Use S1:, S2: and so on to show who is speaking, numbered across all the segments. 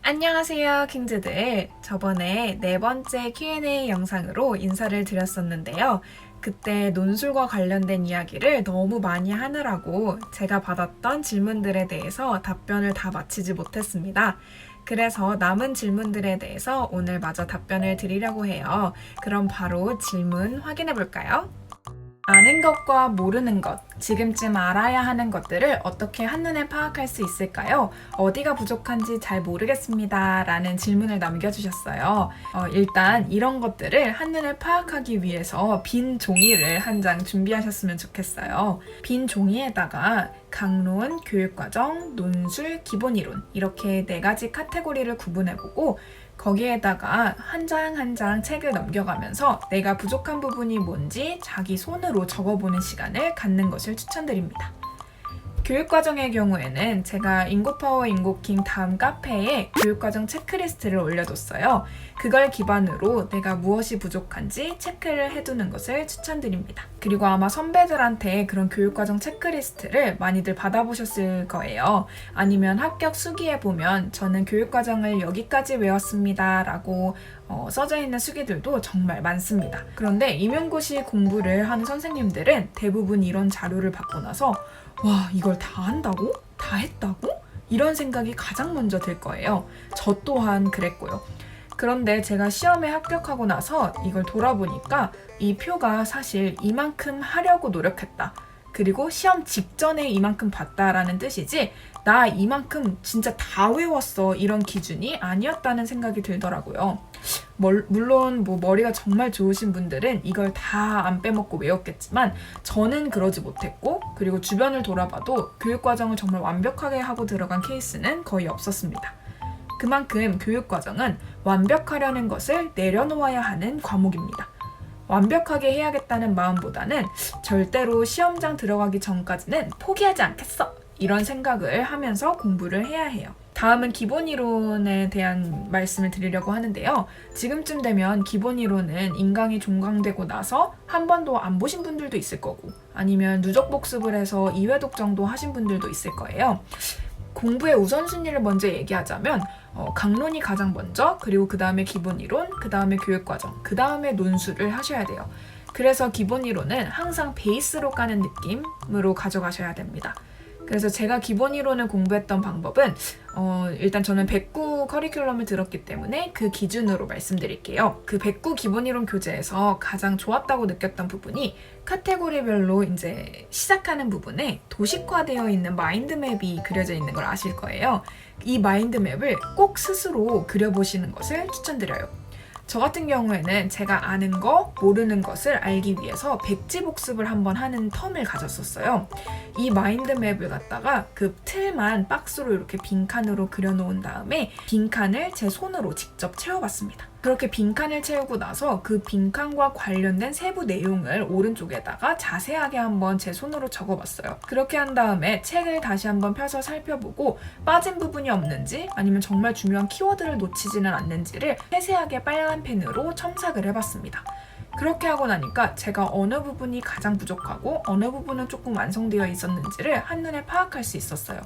S1: 안녕하세요, 킹즈들. 저번에 네 번째 Q&A 영상으로 인사를 드렸었는데요. 그때 논술과 관련된 이야기를 너무 많이 하느라고 제가 받았던 질문들에 대해서 답변을 다 마치지 못했습니다. 그래서 남은 질문들에 대해서 오늘 마저 답변을 드리려고 해요. 그럼 바로 질문 확인해 볼까요? 아는 것과 모르는 것, 지금쯤 알아야 하는 것들을 어떻게 한눈에 파악할 수 있을까요? 어디가 부족한지 잘 모르겠습니다. 라는 질문을 남겨주셨어요. 일단 이런 것들을 한눈에 파악하기 위해서 빈 종이를 한 장 준비하셨으면 좋겠어요. 빈 종이에다가 강론, 교육과정, 논술, 기본이론 이렇게 네 가지 카테고리를 구분해보고 거기에다가 한 장 한 장 책을 넘겨가면서 내가 부족한 부분이 뭔지 자기 손으로 적어보는 시간을 갖는 것을 추천드립니다. 교육과정의 경우에는 제가 인고파워 인고킹 다음 카페에 교육과정 체크리스트를 올려뒀어요. 그걸 기반으로 내가 무엇이 부족한지 체크를 해두는 것을 추천드립니다. 그리고 아마 선배들한테 그런 교육과정 체크리스트를 많이들 받아보셨을 거예요. 아니면 합격 수기에 보면 저는 교육과정을 여기까지 외웠습니다 라고 써져 있는 수기들도 정말 많습니다. 그런데 임용고시 공부를 하는 선생님들은 대부분 이런 자료를 받고 나서 와, 이걸 다 한다고? 다 했다고? 이런 생각이 가장 먼저 들 거예요. 저 또한 그랬고요. 그런데 제가 시험에 합격하고 나서 이걸 돌아보니까 이 표가 사실 이만큼 하려고 노력했다. 그리고 시험 직전에 이만큼 봤다라는 뜻이지 나 이만큼 진짜 다 외웠어 이런 기준이 아니었다는 생각이 들더라고요. 물론 머리가 정말 좋으신 분들은 이걸 다 안 빼먹고 외웠겠지만 저는 그러지 못했고 그리고 주변을 돌아봐도 교육과정을 정말 완벽하게 하고 들어간 케이스는 거의 없었습니다. 그만큼 교육과정은 완벽하려는 것을 내려놓아야 하는 과목입니다. 완벽하게 해야겠다는 마음보다는 절대로 시험장 들어가기 전까지는 포기하지 않겠어! 이런 생각을 하면서 공부를 해야 해요. 다음은 기본이론에 대한 말씀을 드리려고 하는데요. 지금쯤 되면 기본이론은 인강이 종강되고 나서 한 번도 안 보신 분들도 있을 거고 아니면 누적 복습을 해서 2회독 정도 하신 분들도 있을 거예요. 공부의 우선순위를 먼저 얘기하자면 강론이 가장 먼저, 그리고 그 다음에 기본이론, 그 다음에 교육과정, 그 다음에 논술을 하셔야 돼요. 그래서 기본이론은 항상 베이스로 까는 느낌으로 가져가셔야 됩니다. 그래서 제가 기본이론을 공부했던 방법은 일단 저는 백구 커리큘럼을 들었기 때문에 그 기준으로 말씀드릴게요. 그 백구 기본이론 교재에서 가장 좋았다고 느꼈던 부분이 카테고리별로 이제 시작하는 부분에 도식화되어 있는 마인드맵이 그려져 있는 걸 아실 거예요. 이 마인드맵을 꼭 스스로 그려보시는 것을 추천드려요. 저 같은 경우에는 제가 아는 거, 모르는 것을 알기 위해서 백지 복습을 한번 하는 텀을 가졌었어요. 이 마인드맵을 갖다가 그 틀만 박스로 이렇게 빈칸으로 그려놓은 다음에 빈칸을 제 손으로 직접 채워봤습니다. 그렇게 빈칸을 채우고 나서 그 빈칸과 관련된 세부 내용을 오른쪽에다가 자세하게 한번 제 손으로 적어봤어요. 그렇게 한 다음에 책을 다시 한번 펴서 살펴보고 빠진 부분이 없는지 아니면 정말 중요한 키워드를 놓치지는 않는지를 세세하게 빨간 펜으로 첨삭을 해봤습니다. 그렇게 하고 나니까 제가 어느 부분이 가장 부족하고 어느 부분은 조금 완성되어 있었는지를 한눈에 파악할 수 있었어요.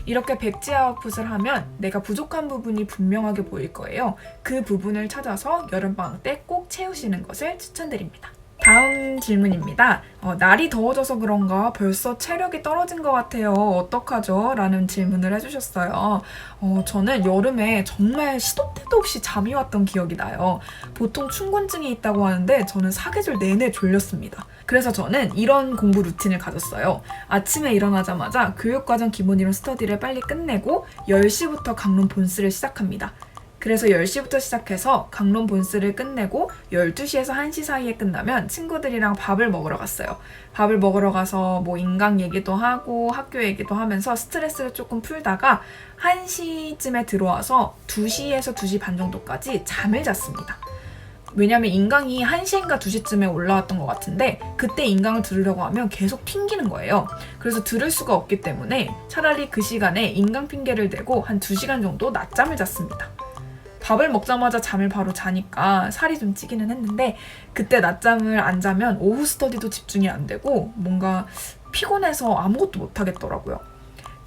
S1: 이렇게 백지 아웃풋을 하면 내가 부족한 부분이 분명하게 보일 거예요. 그 부분을 찾아서 여름방학 때 꼭 채우시는 것을 추천드립니다. 다음 질문입니다. 날이 더워져서 그런가 벌써 체력이 떨어진 것 같아요. 어떡하죠? 라는 질문을 해주셨어요. 저는 여름에 정말 시도 때도 없이 잠이 왔던 기억이 나요. 보통 춘곤증이 있다고 하는데 저는 사계절 내내 졸렸습니다. 그래서 저는 이런 공부 루틴을 가졌어요. 아침에 일어나자마자 교육과정 기본이론 스터디를 빨리 끝내고 10시부터 강론 본스를 시작합니다. 그래서 10시부터 시작해서 강론 본스를 끝내고 12시에서 1시 사이에 끝나면 친구들이랑 밥을 먹으러 갔어요. 밥을 먹으러 가서 뭐 인강 얘기도 하고 학교 얘기도 하면서 스트레스를 조금 풀다가 1시쯤에 들어와서 2시에서 2시 반 정도까지 잠을 잤습니다. 왜냐면 인강이 1시인가 2시쯤에 올라왔던 것 같은데 그때 인강을 들으려고 하면 계속 튕기는 거예요. 그래서 들을 수가 없기 때문에 차라리 그 시간에 인강 핑계를 대고 한 2시간 정도 낮잠을 잤습니다. 밥을 먹자마자 잠을 바로 자니까 살이 좀 찌기는 했는데 그때 낮잠을 안 자면 오후 스터디도 집중이 안 되고 뭔가 피곤해서 아무것도 못 하겠더라고요.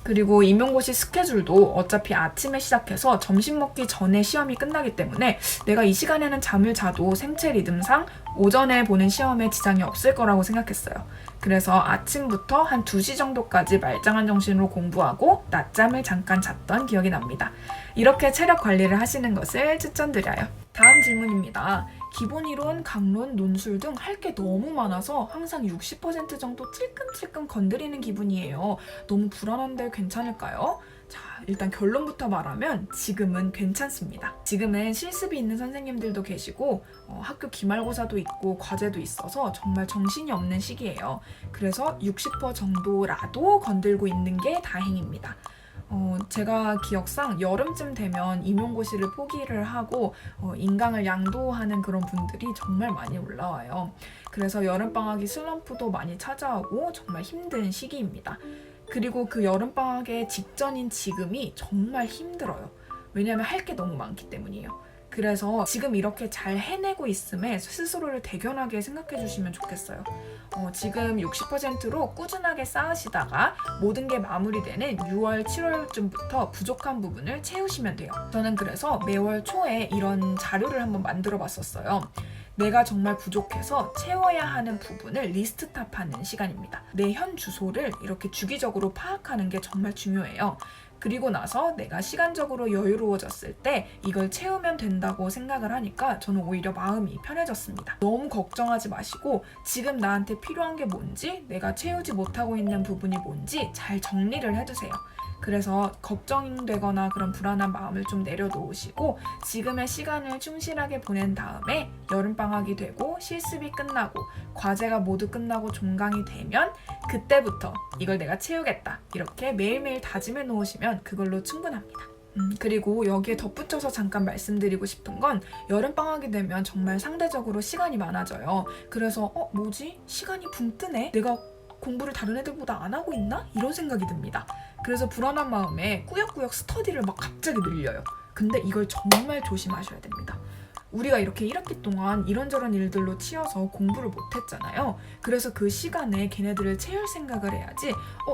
S1: 그리고 임용고시 스케줄도 어차피 아침에 시작해서 점심 먹기 전에 시험이 끝나기 때문에 내가 이 시간에는 잠을 자도 생체 리듬상 오전에 보는 시험에 지장이 없을 거라고 생각했어요. 그래서 아침부터 한 2시 정도까지 말짱한 정신으로 공부하고 낮잠을 잠깐 잤던 기억이 납니다. 이렇게 체력 관리를 하시는 것을 추천드려요. 다음 질문입니다. 기본 이론, 강론, 논술 등 할 게 너무 많아서 항상 60% 정도 찔끔찔끔 건드리는 기분이에요. 너무 불안한데 괜찮을까요? 자, 일단 결론부터 말하면 지금은 괜찮습니다. 지금은 실습이 있는 선생님들도 계시고 학교 기말고사도 있고 과제도 있어서 정말 정신이 없는 시기예요. 그래서 60% 정도라도 건들고 있는 게 다행입니다. 제가 기억상 여름쯤 되면 임용고시를 포기를 하고 인강을 양도하는 그런 분들이 정말 많이 올라와요. 그래서 여름방학이 슬럼프도 많이 찾아오고 정말 힘든 시기입니다. 그리고 그 여름방학의 직전인 지금이 정말 힘들어요. 왜냐하면 할 게 너무 많기 때문이에요. 그래서 지금 이렇게 잘 해내고 있음에 스스로를 대견하게 생각해 주시면 좋겠어요. 지금 60%로 꾸준하게 쌓으시다가 모든 게 마무리되는 6월, 7월쯤부터 부족한 부분을 채우시면 돼요. 저는 그래서 매월 초에 이런 자료를 한번 만들어 봤었어요. 내가 정말 부족해서 채워야 하는 부분을 리스트탑하는 시간입니다. 내 현 주소를 이렇게 주기적으로 파악하는 게 정말 중요해요. 그리고 나서 내가 시간적으로 여유로워졌을 때 이걸 채우면 된다고 생각을 하니까 저는 오히려 마음이 편해졌습니다. 너무 걱정하지 마시고 지금 나한테 필요한 게 뭔지, 내가 채우지 못하고 있는 부분이 뭔지 잘 정리를 해두세요. 그래서 걱정되거나 그런 불안한 마음을 좀 내려놓으시고 지금의 시간을 충실하게 보낸 다음에 여름방학이 되고 실습이 끝나고 과제가 모두 끝나고 종강이 되면 그때부터 이걸 내가 채우겠다 이렇게 매일매일 다짐해 놓으시면 그걸로 충분합니다. 그리고 여기에 덧붙여서 잠깐 말씀드리고 싶은 건 여름방학이 되면 정말 상대적으로 시간이 많아져요. 그래서 뭐지? 시간이 붕 뜨네? 내가 공부를 다른 애들보다 안 하고 있나? 이런 생각이 듭니다. 그래서 불안한 마음에 꾸역꾸역 스터디를 막 갑자기 늘려요. 근데 이걸 정말 조심하셔야 됩니다. 우리가 이렇게 1학기 동안 이런저런 일들로 치여서 공부를 못했잖아요. 그래서 그 시간에 걔네들을 채울 생각을 해야지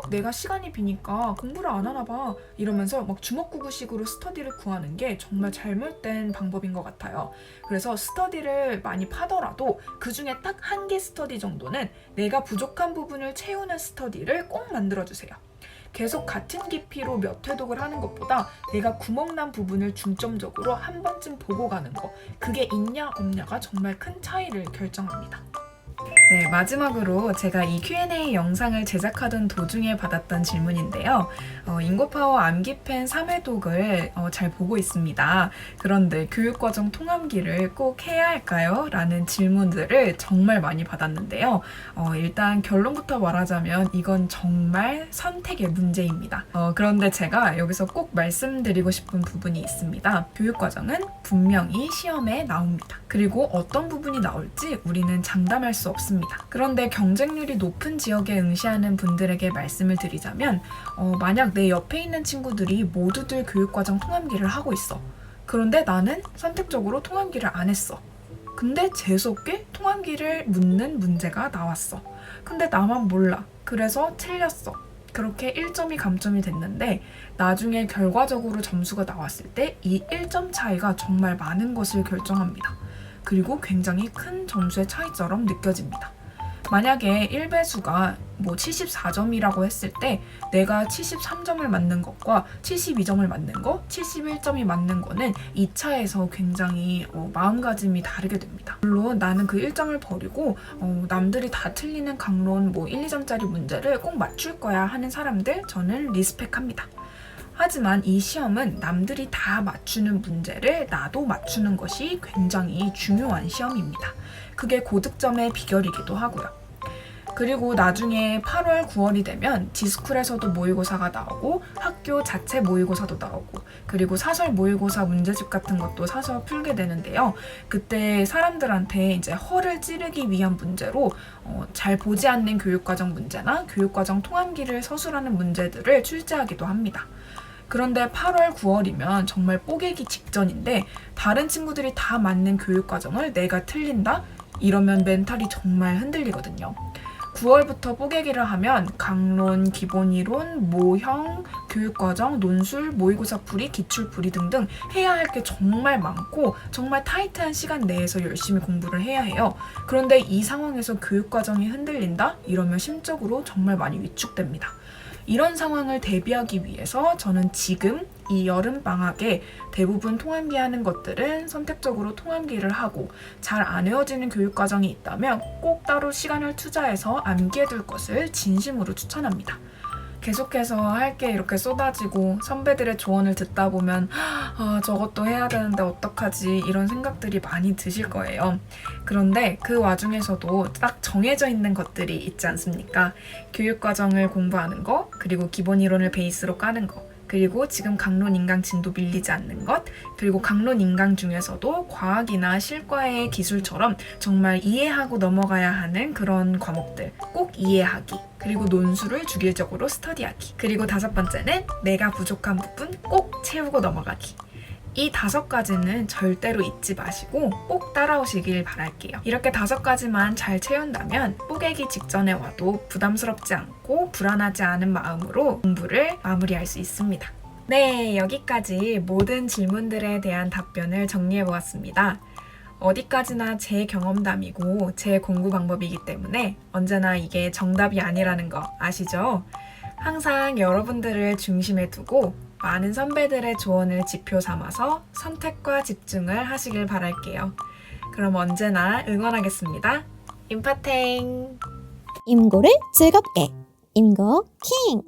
S1: 내가 시간이 비니까 공부를 안 하나 봐 이러면서 막 주먹구구식으로 스터디를 구하는 게 정말 잘못된 방법인 것 같아요. 그래서 스터디를 많이 파더라도 그중에 딱 한 개 스터디 정도는 내가 부족한 부분을 채우는 스터디를 꼭 만들어주세요. 계속 같은 깊이로 몇 회독을 하는 것보다 내가 구멍난 부분을 중점적으로 한 번쯤 보고 가는 거, 그게 있냐 없냐가 정말 큰 차이를 결정합니다. 네, 마지막으로 제가 이 Q&A 영상을 제작하던 도중에 받았던 질문인데요. 인고파워 암기펜 3회독을 잘 보고 있습니다. 그런데 교육과정 통합기를 꼭 해야 할까요? 라는 질문들을 정말 많이 받았는데요. 일단 결론부터 말하자면 이건 정말 선택의 문제입니다. 그런데 제가 여기서 꼭 말씀드리고 싶은 부분이 있습니다. 교육과정은 분명히 시험에 나옵니다. 그리고 어떤 부분이 나올지 우리는 장담할 수 없습니다. 그런데 경쟁률이 높은 지역에 응시하는 분들에게 말씀을 드리자면 만약 내 옆에 있는 친구들이 모두들 교육과정 통합기를 하고 있어. 그런데 나는 선택적으로 통합기를 안 했어. 근데 재수없게 통합기를 묻는 문제가 나왔어. 근데 나만 몰라. 그래서 틀렸어. 그렇게 1점이 감점이 됐는데 나중에 결과적으로 점수가 나왔을 때 이 1점 차이가 정말 많은 것을 결정합니다. 그리고 굉장히 큰 점수의 차이처럼 느껴집니다. 만약에 1배수가 74점이라고 했을 때 내가 73점을 맞는 것과 72점을 맞는 것, 71점이 맞는 거는 2차에서 굉장히 마음가짐이 다르게 됩니다. 물론 나는 그 1점을 버리고 남들이 다 틀리는 강론 1, 2점짜리 문제를 꼭 맞출 거야 하는 사람들 저는 리스펙합니다. 하지만 이 시험은 남들이 다 맞추는 문제를 나도 맞추는 것이 굉장히 중요한 시험입니다. 그게 고득점의 비결이기도 하고요. 그리고 나중에 8월, 9월이 되면 디스쿨에서도 모의고사가 나오고 학교 자체 모의고사도 나오고 그리고 사설 모의고사 문제집 같은 것도 사서 풀게 되는데요. 그때 사람들한테 이제 허를 찌르기 위한 문제로 잘 보지 않는 교육과정 문제나 교육과정 통합기를 서술하는 문제들을 출제하기도 합니다. 그런데 8월, 9월이면 정말 뽀개기 직전인데 다른 친구들이 다 맞는 교육과정을 내가 틀린다? 이러면 멘탈이 정말 흔들리거든요. 9월부터 뽀개기를 하면 강론, 기본이론, 모형, 교육과정, 논술, 모의고사 풀이, 기출풀이 등등 해야 할 게 정말 많고 정말 타이트한 시간 내에서 열심히 공부를 해야 해요. 그런데 이 상황에서 교육과정이 흔들린다? 이러면 심적으로 정말 많이 위축됩니다. 이런 상황을 대비하기 위해서 저는 지금 이 여름방학에 대부분 통암기하는 것들은 선택적으로 통암기를 하고 잘 안 외워지는 교육과정이 있다면 꼭 따로 시간을 투자해서 암기해둘 것을 진심으로 추천합니다. 계속해서 할 게 이렇게 쏟아지고 선배들의 조언을 듣다 보면 저것도 해야 되는데 어떡하지 이런 생각들이 많이 드실 거예요. 그런데 그 와중에서도 딱 정해져 있는 것들이 있지 않습니까? 교육과정을 공부하는 거, 그리고 기본 이론을 베이스로 까는 거, 그리고 지금 강론 인강 진도 밀리지 않는 것, 그리고 강론 인강 중에서도 과학이나 실과의 기술처럼 정말 이해하고 넘어가야 하는 그런 과목들 꼭 이해하기, 그리고 논술을 주기적으로 스터디하기, 그리고 5번째는 내가 부족한 부분 꼭 채우고 넘어가기. 이 5가지는 절대로 잊지 마시고 꼭 따라오시길 바랄게요. 이렇게 5가지만 잘 채운다면 뽀개기 직전에 와도 부담스럽지 않고 불안하지 않은 마음으로 공부를 마무리할 수 있습니다. 네, 여기까지 모든 질문들에 대한 답변을 정리해보았습니다. 어디까지나 제 경험담이고 제 공부 방법이기 때문에 언제나 이게 정답이 아니라는 거 아시죠? 항상 여러분들을 중심에 두고 많은 선배들의 조언을 지표 삼아서 선택과 집중을 하시길 바랄게요. 그럼 언제나 응원하겠습니다. 임파탱!
S2: 임고를 즐겁게 임고 킹!